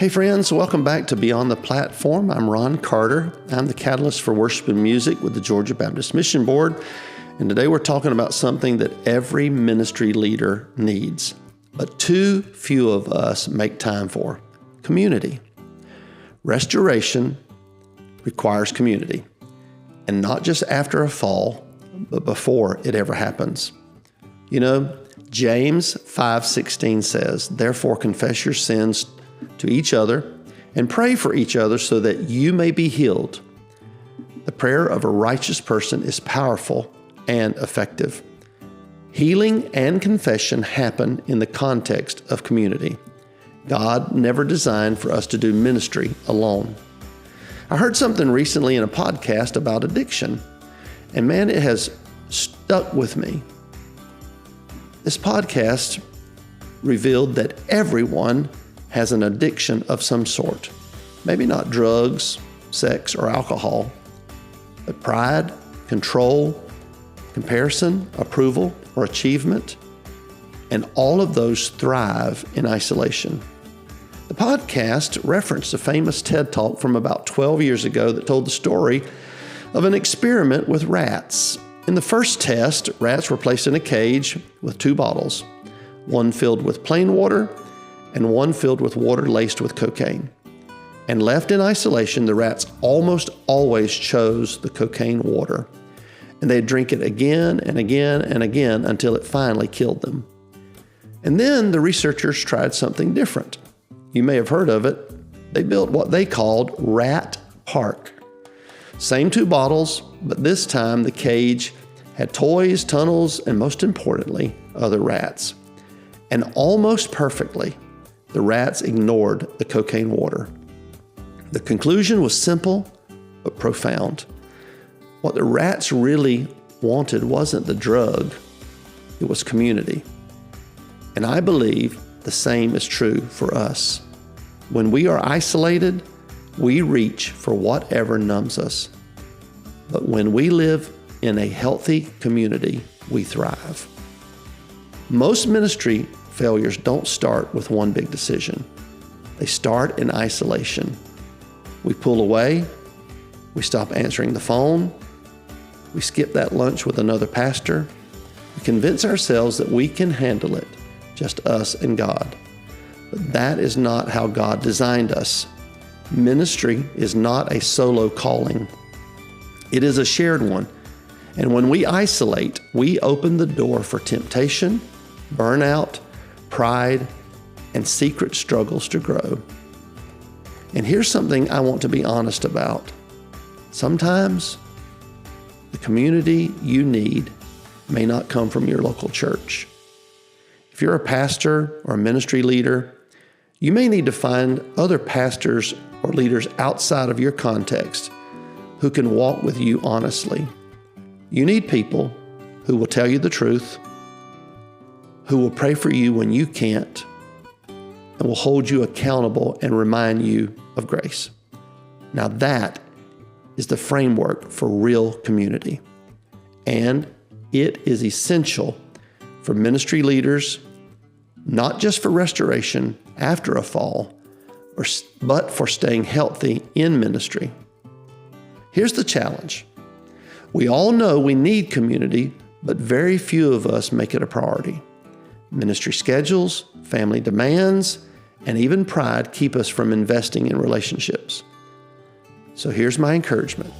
Hey friends, welcome back to Beyond the Platform. I'm Ron Carter. I'm the catalyst for worship and music with the Georgia Baptist Mission Board. And today we're talking about something that every ministry leader needs, but too few of us make time for: community. Restoration requires community, and not just after a fall, but before it ever happens. You know, James 5:16 says, "Therefore confess your sins to each other and pray for each other so that you may be healed." The prayer of a righteous person is powerful and effective. Healing and confession happen in the context of community. God never designed for us to do ministry alone. I heard something recently in a podcast about addiction, and man, it has stuck with me. This podcast revealed that everyone has an addiction of some sort. Maybe not drugs, sex, or alcohol, but pride, control, comparison, approval, or achievement. And all of those thrive in isolation. The podcast referenced a famous TED Talk from about 12 years ago that told the story of an experiment with rats. In the first test, rats were placed in a cage with two bottles, one filled with plain water and one filled with water laced with cocaine. And left in isolation, the rats almost always chose the cocaine water, and they'd drink it again and again and again until it finally killed them. And then the researchers tried something different. You may have heard of it. They built what they called Rat Park. Same two bottles, but this time the cage had toys, tunnels, and most importantly, other rats. And almost perfectly, the rats ignored the cocaine water. The conclusion was simple but profound. What the rats really wanted wasn't the drug, it was community. And I believe the same is true for us. When we are isolated, we reach for whatever numbs us. But when we live in a healthy community, we thrive. Most ministry failures don't start with one big decision. They start in isolation. We pull away, we stop answering the phone, we skip that lunch with another pastor, we convince ourselves that we can handle it, just us and God. But that is not how God designed us. Ministry is not a solo calling. It is a shared one. And when we isolate, we open the door for temptation, burnout, pride, and secret struggles to grow. And here's something I want to be honest about. Sometimes the community you need may not come from your local church. If you're a pastor or a ministry leader, you may need to find other pastors or leaders outside of your context who can walk with you honestly. You need people who will tell you the truth, who will pray for you when you can't, and will hold you accountable and remind you of grace. Now that is the framework for real community. And it is essential for ministry leaders, not just for restoration after a fall, but for staying healthy in ministry. Here's the challenge. We all know we need community, but very few of us make it a priority. Ministry schedules, family demands, and even pride keep us from investing in relationships. So here's my encouragement.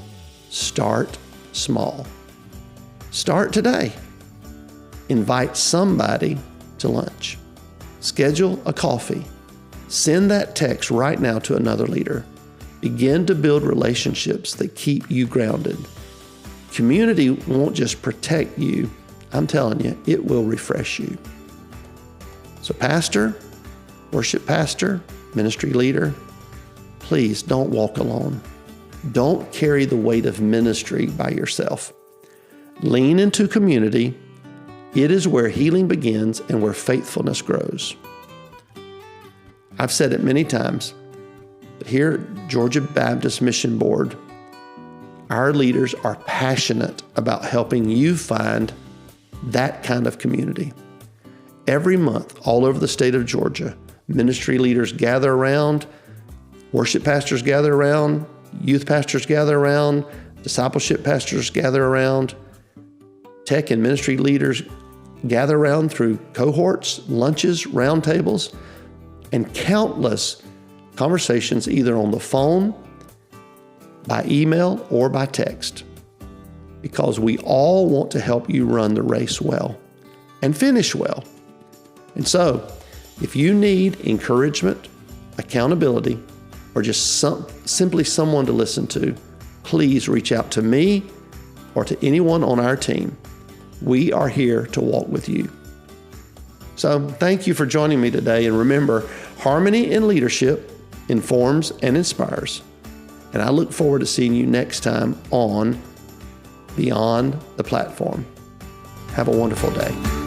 Start small. Start today. Invite somebody to lunch. Schedule a coffee. Send that text right now to another leader. Begin to build relationships that keep you grounded. Community won't just protect you. I'm telling you, it will refresh you. So pastor, worship pastor, ministry leader, please don't walk alone. Don't carry the weight of ministry by yourself. Lean into community. It is where healing begins and where faithfulness grows. I've said it many times, but here at Georgia Baptist Mission Board, our leaders are passionate about helping you find that kind of community. Every month, all over the state of Georgia, ministry leaders gather around Worship pastors gather around, youth pastors gather around, discipleship pastors gather around, tech and ministry leaders gather around through cohorts, lunches, roundtables, and countless conversations either on the phone, by email, or by text. Because we all want to help you run the race well and finish well. And so, if you need encouragement, accountability, or just simply someone to listen to, please reach out to me or to anyone on our team. We are here to walk with you. So thank you for joining me today. And remember, harmony in leadership informs and inspires. And I look forward to seeing you next time on Beyond the Platform. Have a wonderful day.